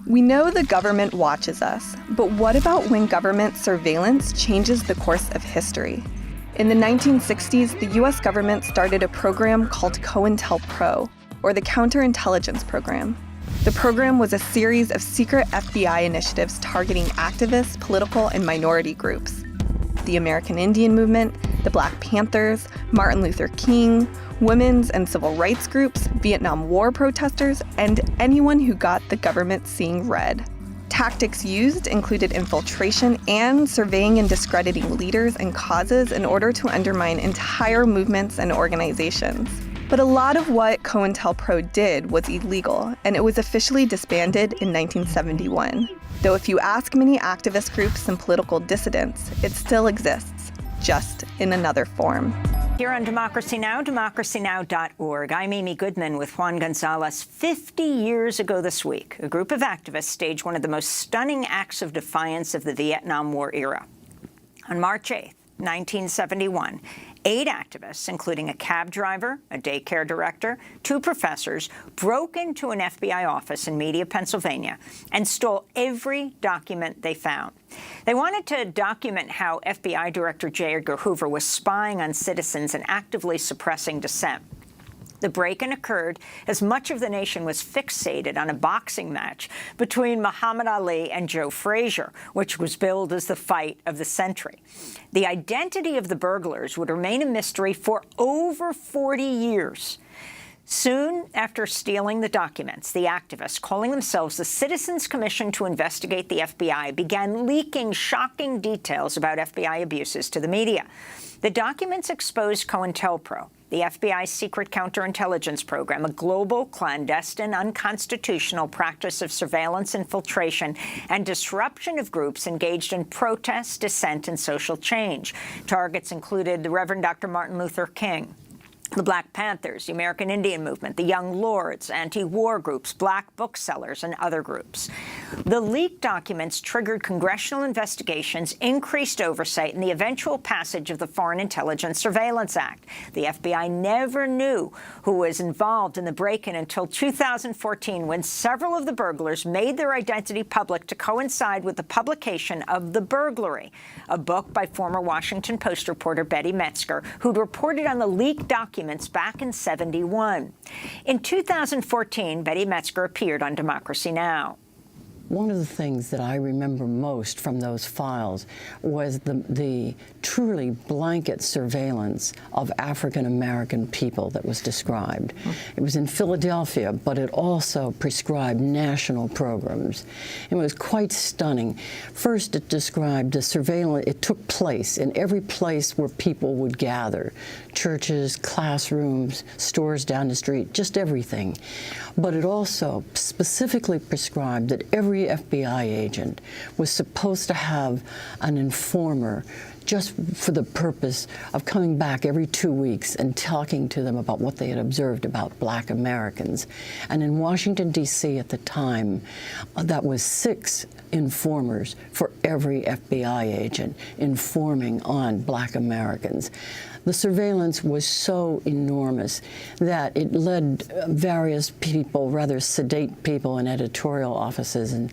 We know the government watches us, but what about when government surveillance changes the course of history? In the 1960s, the US government started a program called Cointelpro, or the Counterintelligence Program. The program was a series of secret FBI initiatives targeting activists, political, and minority groups. The American Indian Movement, the Black Panthers, Martin Luther King, women's and civil rights groups, Vietnam War protesters, and anyone who got the government seeing red. Tactics used included infiltration and surveying and discrediting leaders and causes in order to undermine entire movements and organizations. But a lot of what Cointelpro did was illegal, and it was officially disbanded in 1971. Though if you ask many activist groups and political dissidents, it still exists, just in another form. Here on Democracy Now!, democracynow.org, I'm Amy Goodman with Juan Gonzalez. 50 years ago this week, a group of activists staged one of the most stunning acts of defiance of the Vietnam War era. On March 8th, 1971, 8 activists, including a cab driver, a daycare director, 2 professors, broke into an FBI office in Media, Pennsylvania, and stole every document they found. They wanted to document how FBI Director J. Edgar Hoover was spying on citizens and actively suppressing dissent. The break-in occurred as much of the nation was fixated on a boxing match between Muhammad Ali and Joe Frazier, which was billed as the fight of the century. The identity of the burglars would remain a mystery for over 40 years. Soon after stealing the documents, the activists, calling themselves the Citizens Commission to Investigate the FBI, began leaking shocking details about FBI abuses to the media. The documents exposed Cointelpro, the FBI's secret counterintelligence program, a global, clandestine, unconstitutional practice of surveillance, infiltration, and disruption of groups engaged in protest, dissent, and social change. Targets included the Reverend Dr. Martin Luther King, the Black Panthers, the American Indian Movement, the Young Lords, anti-war groups, black booksellers, and other groups. The leaked documents triggered congressional investigations, increased oversight, and the eventual passage of the Foreign Intelligence Surveillance Act. The FBI never knew who was involved in the break-in until 2014, when several of the burglars made their identity public to coincide with the publication of The Burglary, a book by former Washington Post reporter Betty Metzger, who'd reported on the leaked documents back in '71. In 2014, Betty Metzger appeared on Democracy Now! One of the things that I remember most from those files was the truly blanket surveillance of African-American people that was described. It was in Philadelphia, but it also prescribed national programs. It was quite stunning. First, it described the surveillance. It took place in every place where people would gather. Churches, classrooms, stores down the street, just everything. But it also specifically prescribed that every FBI agent was supposed to have an informer just for the purpose of coming back every 2 weeks and talking to them about what they had observed about Black Americans. And in Washington, D.C. at the time, that was 6 informers for every FBI agent informing on Black Americans. The surveillance was so enormous that it led various people, rather sedate people in editorial offices and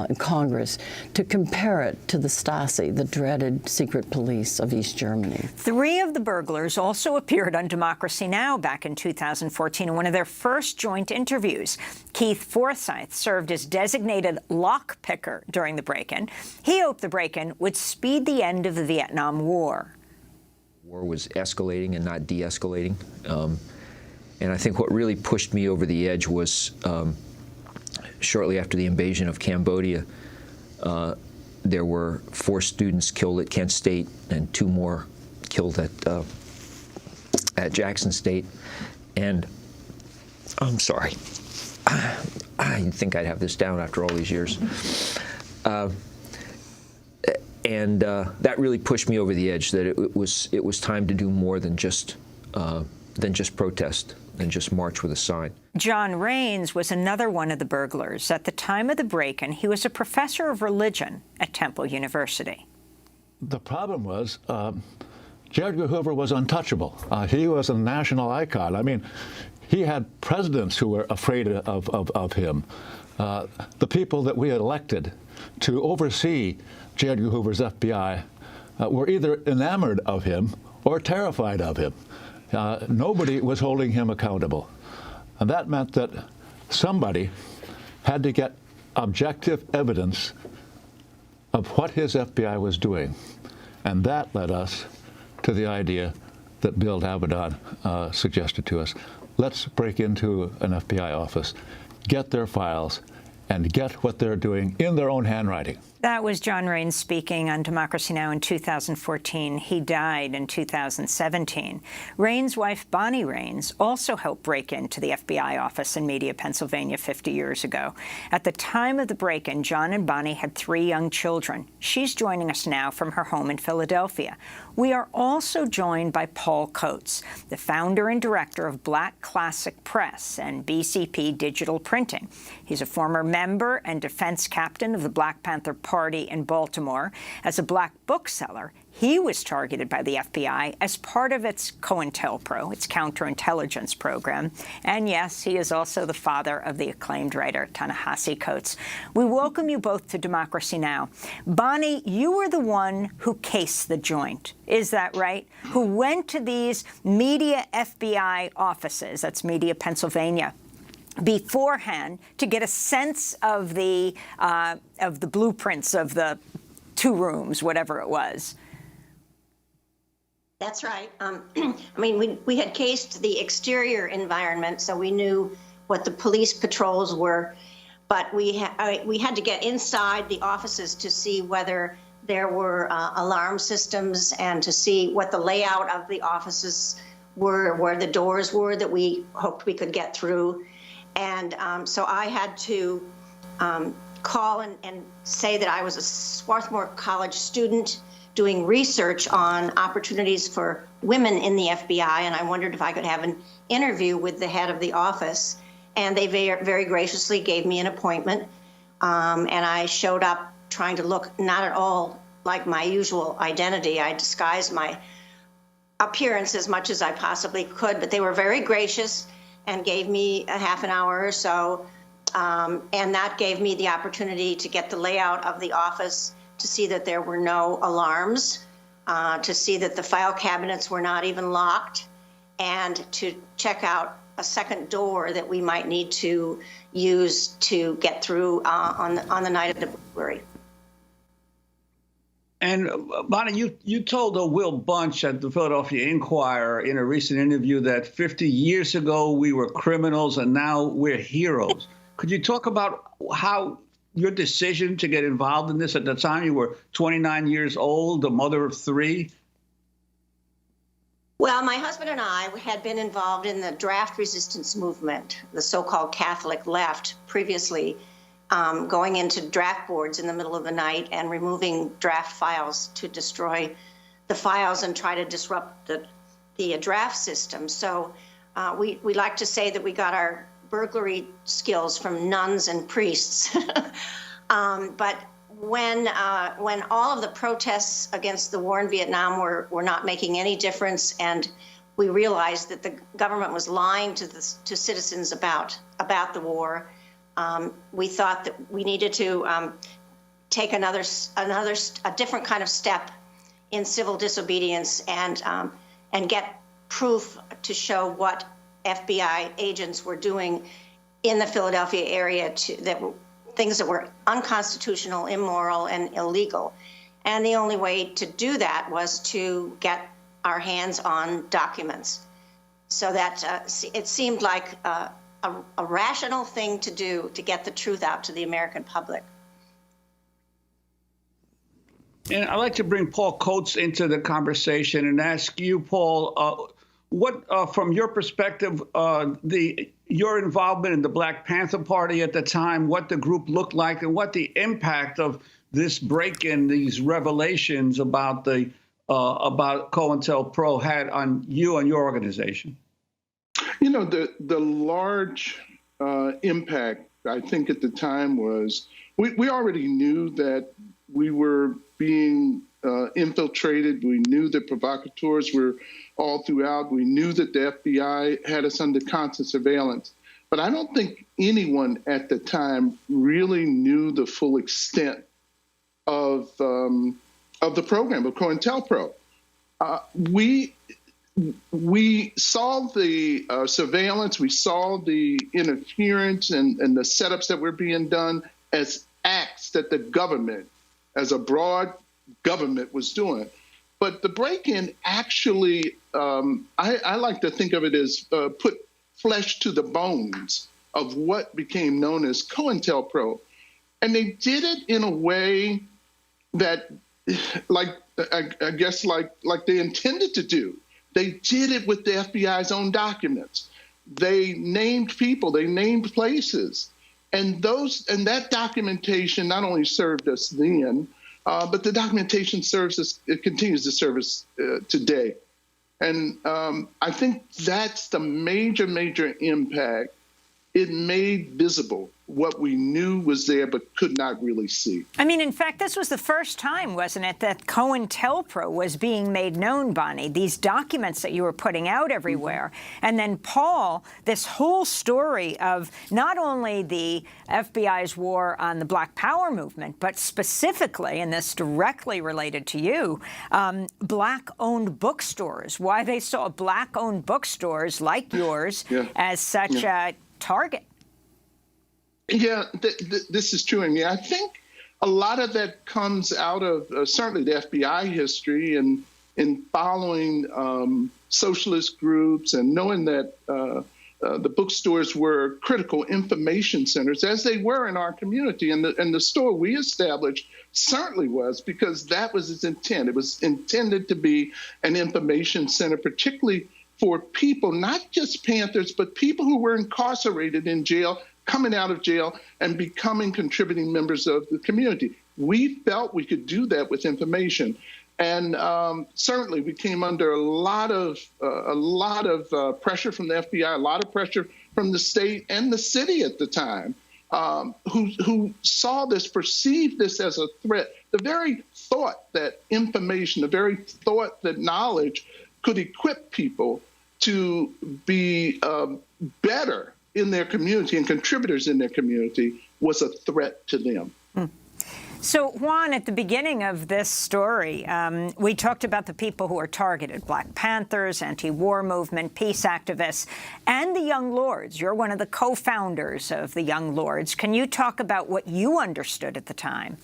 in Congress, to compare it to the Stasi, the dreaded secret police of East Germany. 3 of the burglars also appeared on Democracy Now! Back in 2014 in one of their first joint interviews. Keith Forsyth served as designated lockpicker during the break-in. He hoped the break-in would speed the end of the Vietnam War. War was escalating and not de-escalating. And I think what really pushed me over the edge was shortly after the invasion of Cambodia, there were 4 students killed at Kent State and 2 more killed at Jackson State. And I'm sorry, I think I'd have this down after all these years. And that really pushed me over the edge, that it was time to do more than just protest, than just march with a sign. John Raines was another one of the burglars. At the time of the break-in, he was a professor of religion at Temple University. The problem was J. Edgar Hoover was untouchable. He was a national icon. I mean, he had presidents who were afraid of him. the people that we had elected to oversee J. Edgar Hoover's FBI were either enamored of him or terrified of him. Nobody was holding him accountable. And that meant that somebody had to get objective evidence of what his FBI was doing. And that led us to the idea that Bill Avedon suggested to us. Let's break into an FBI office, get their files, and get what they're doing in their own handwriting. That was John Raines speaking on Democracy Now! In 2014. He died in 2017. Raines' wife, Bonnie Raines, also helped break into the FBI office in Media, Pennsylvania 50 years ago. At the time of the break-in, John and Bonnie had 3 young children. She's joining us now from her home in Philadelphia. We are also joined by Paul Coates, the founder and director of Black Classic Press and BCP Digital Printing. He's a former member and defense captain of the Black Panther Party in Baltimore. As a black bookseller, he was targeted by the FBI as part of its Cointelpro, its counterintelligence program. And yes, he is also the father of the acclaimed writer Ta-Nehisi Coates. We welcome you both to Democracy Now! Bonnie, you were the one who cased the joint. Is that right? Who went to these Media FBI offices, that's Media, Pennsylvania, beforehand to get a sense of the blueprints of the 2 rooms, whatever it was. That's right. I mean, we had cased the exterior environment, so we knew what the police patrols were, but we had to get inside the offices to see whether there were alarm systems and to see what the layout of the offices were, where the doors were that we hoped we could get through. And so I had to call and say that I was a Swarthmore College student doing research on opportunities for women in the FBI, and I wondered if I could have an interview with the head of the office. And they very graciously gave me an appointment, and I showed up trying to look not at all like my usual identity. I disguised my appearance as much as I possibly could, but they were very gracious and gave me a half an hour or so, and that gave me the opportunity to get the layout of the office, to see that there were no alarms, to see that the file cabinets were not even locked, and to check out a second door that we might need to use to get through on the night of the burglary. And Bonnie, you told Will Bunch at the Philadelphia Inquirer in a recent interview that 50 years ago we were criminals and now we're heroes. Could you talk about how your decision to get involved in this? At the time you were 29 years old, a mother of 3. Well, my husband and I had been involved in the draft resistance movement, the so-called Catholic left, previously, going into draft boards in the middle of the night and removing draft files to destroy the files and try to disrupt the draft system. So we like to say that we got our burglary skills from nuns and priests. But when all of the protests against the war in Vietnam were not making any difference, and we realized that the government was lying to citizens about the war, we thought that we needed to take a different kind of step in civil disobedience and get proof to show what FBI agents were doing in the Philadelphia area things that were unconstitutional, immoral, and illegal. And the only way to do that was to get our hands on documents. So that it seemed like a rational thing to do to get the truth out to the American public. And I'd like to bring Paul Coates into the conversation and ask you, Paul, what, from your perspective, your involvement in the Black Panther Party at the time, what the group looked like, and what the impact of this break-in, these revelations about Cointelpro had on you and your organization? You know, the large impact, I think, at the time was we already knew that we were being infiltrated. We knew that provocateurs were all throughout. We knew that the FBI had us under constant surveillance. But I don't think anyone at the time really knew the full extent of the program, of Cointelpro. We saw the surveillance, we saw the interference and the setups that were being done as acts that the government, as a broad government, was doing. But the break-in actually, I like to think of it as put flesh to the bones of what became known as COINTELPRO. And they did it in a way that, I guess, like they intended to do. They did it with the FBI's own documents. They named people, they named places. And that documentation not only served us then, but the documentation serves us, it continues to serve us today. And I think that's the major, major impact. It made visible what we knew was there but could not really see. I mean, in fact, this was the first time, wasn't it, that COINTELPRO was being made known, Bonnie, these documents that you were putting out everywhere. And then, Paul, this whole story of not only the FBI's war on the Black Power movement, but specifically, and this directly related to you, Black-owned bookstores, why they saw Black-owned bookstores like yours as such a target. Yeah, this is true. I mean, I think a lot of that comes out of certainly the FBI history and in following socialist groups and knowing that the bookstores were critical information centers, as they were in our community. And the store we established certainly was, because that was its intent. It was intended to be an information center, particularly for people, not just Panthers, but people who were incarcerated in jail, coming out of jail and becoming contributing members of the community. We felt we could do that with information. And certainly we came under a lot of pressure from the FBI, a lot of pressure from the state and the city at the time, who saw this, perceived this as a threat. The very thought that information, the very thought that knowledge could equip people to be better in their community and contributors in their community was a threat to them. So, Juan, at the beginning of this story, we talked about the people who are targeted, Black Panthers, anti-war movement, peace activists, and the Young Lords. You're one of the co-founders of the Young Lords. Can you talk about what you understood at the time?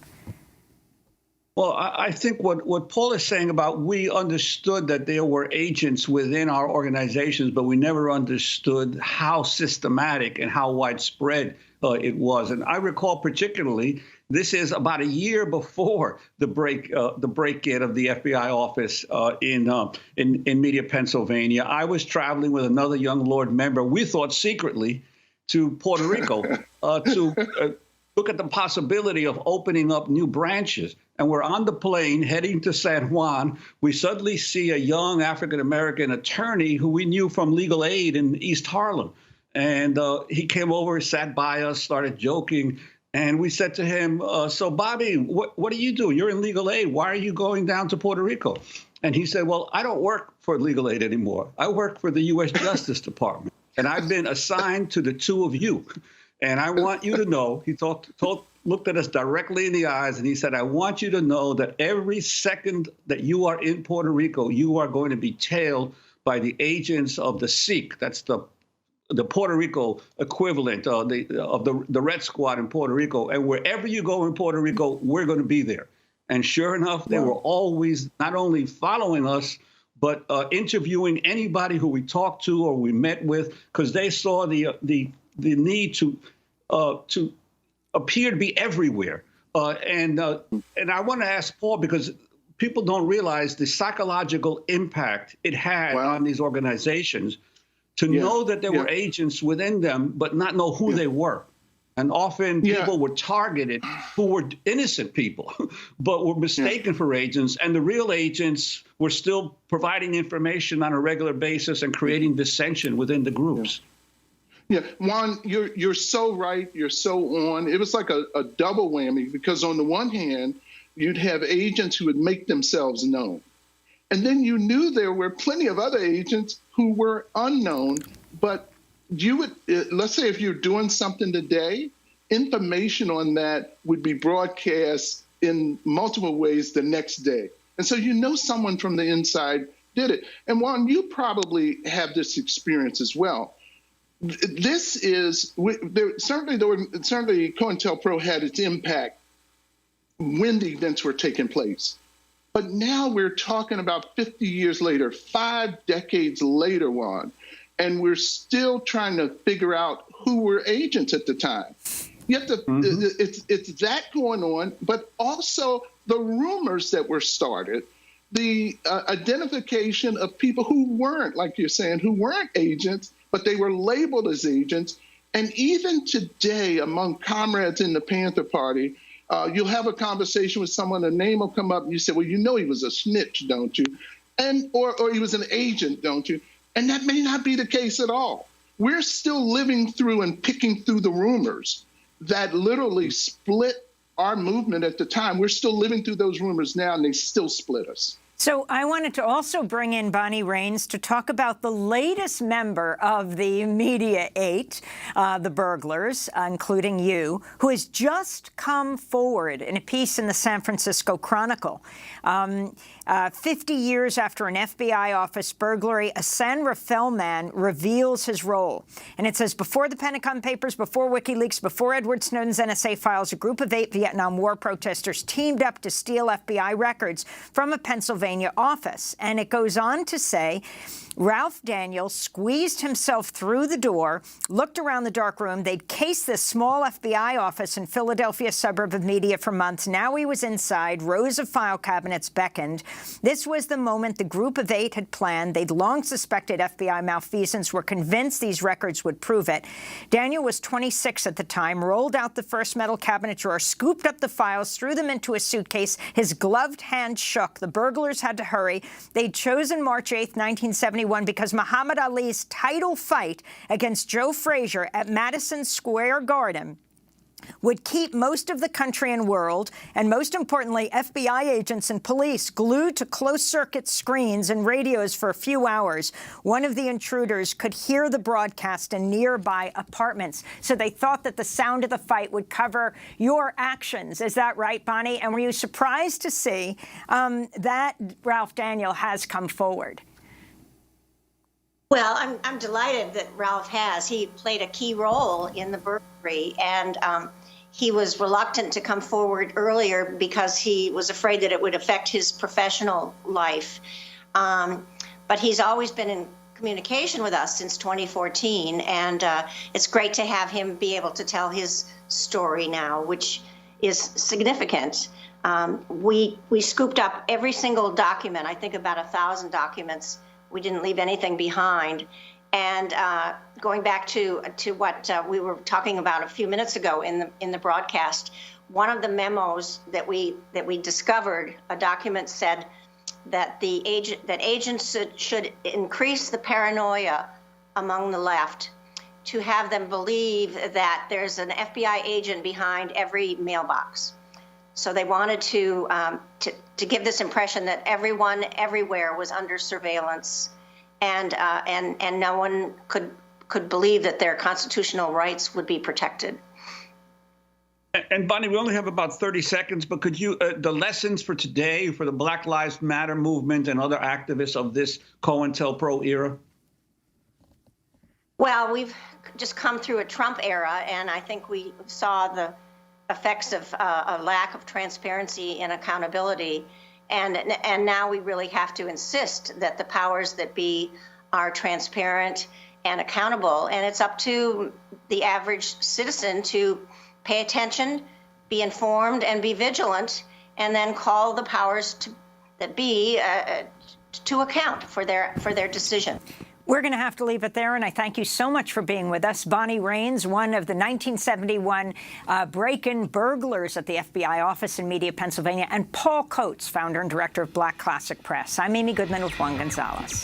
Well, I think what Paul is saying about, we understood that there were agents within our organizations, but we never understood how systematic and how widespread it was. And I recall particularly, this is about a year before the break-in of the FBI office in Media, Pennsylvania. I was traveling with another Young Lord member, we thought secretly, to Puerto Rico to look at the possibility of opening up new branches. And we're on the plane heading to San Juan. We suddenly see a young African-American attorney who we knew from legal aid in East Harlem. And he came over, sat by us, started joking. And we said to him, so, Bobby, what do you do? You're in legal aid. Why are you going down to Puerto Rico? And he said, well, I don't work for legal aid anymore. I work for the U.S. Justice Department. And I've been assigned to the two of you. And I want you to know, he looked at us directly in the eyes, and he said, I want you to know that every second that you are in Puerto Rico, you are going to be tailed by the agents of the SEEK. That's the Puerto Rico equivalent of the Red Squad in Puerto Rico. And wherever you go in Puerto Rico, we're going to be there. And sure enough, they were always not only following us, but interviewing anybody who we talked to or we met with, because they saw the need to appear to be everywhere. And I want to ask Paul, because people don't realize the psychological impact it had on these organizations to know that there were agents within them, but not know who they were. And often people were targeted who were innocent people, but were mistaken for agents. And the real agents were still providing information on a regular basis and creating dissension within the groups. Yeah, Juan, you're so right. You're so on. It was like a double whammy, because on the one hand, you'd have agents who would make themselves known. And then you knew there were plenty of other agents who were unknown, but you would, let's say if you're doing something today, information on that would be broadcast in multiple ways the next day. And so you know someone from the inside did it. And Juan, you probably have this experience as well. This is, certainly Cointelpro had its impact when the events were taking place. But now we're talking about 50 years later, 5 decades later, Juan, and we're still trying to figure out who were agents at the time. You have to, it's that going on, but also the rumors that were started, the identification of people who weren't, like you're saying, who weren't agents, but they were labeled as agents. And even today, among comrades in the Panther Party, you'll have a conversation with someone, a name will come up, and you say, well, you know he was a snitch, don't you? And or he was an agent, don't you? And that may not be the case at all. We're still living through and picking through the rumors that literally split our movement at the time. We're still living through those rumors now, and they still split us. So I wanted to also bring in Bonnie Raines to talk about the latest member of the Media 8, the burglars, including you, who has just come forward in a piece in the San Francisco Chronicle. 50 years after an FBI office burglary, a San Rafael man reveals his role. And it says, before the Pentagon Papers, before WikiLeaks, before Edward Snowden's NSA files, a group of 8 Vietnam War protesters teamed up to steal FBI records from a Pennsylvania office. And it goes on to say, Ralph Daniels squeezed himself through the door, looked around the dark room. They'd cased this small FBI office in Philadelphia suburb of Media for months. Now he was inside. Rows of file cabinets beckoned. This was the moment the group of 8 had planned. They'd long suspected FBI malfeasance, were convinced these records would prove it. Daniel was 26 at the time, rolled out the first metal cabinet drawer, scooped up the files, threw them into a suitcase. His gloved hand shook. The burglars had to hurry. They'd chosen March 8th, 1971, because Muhammad Ali's title fight against Joe Frazier at Madison Square Garden would keep most of the country and world, and most importantly, FBI agents and police, glued to closed-circuit screens and radios for a few hours. One of the intruders could hear the broadcast in nearby apartments, so they thought that the sound of the fight would cover your actions. Is that right, Bonnie? And were you surprised to see that Ralph Daniel has come forward? Well, I'm delighted that Ralph has. He played a key role in the burglary, and he was reluctant to come forward earlier because he was afraid that it would affect his professional life. But he's always been in communication with us since 2014, and it's great to have him be able to tell his story now, which is significant. We scooped up every single document, I think about 1,000 documents. We didn't leave anything behind. And going back to what we were talking about a few minutes ago in the broadcast, one of the memos that we discovered, a document said that agents should increase the paranoia among the left to have them believe that there's an FBI agent behind every mailbox. So they wanted to give this impression that everyone everywhere was under surveillance, and no one could believe that their constitutional rights would be protected. And Bonnie, we only have about 30 seconds, but could you, the lessons for today for the Black Lives Matter movement and other activists of this Cointelpro era? Well, we've just come through a Trump era, and I think we saw the effects of a lack of transparency and accountability. And now we really have to insist that the powers that be are transparent and accountable. And it's up to the average citizen to pay attention, be informed, and be vigilant, and then call the powers that be to account for their decision. We're going to have to leave it there, and I thank you so much for being with us. Bonnie Raines, one of the 1971 break-in burglars at the FBI office in Media, Pennsylvania, and Paul Coates, founder and director of Black Classic Press. I'm Amy Goodman with Juan Gonzalez.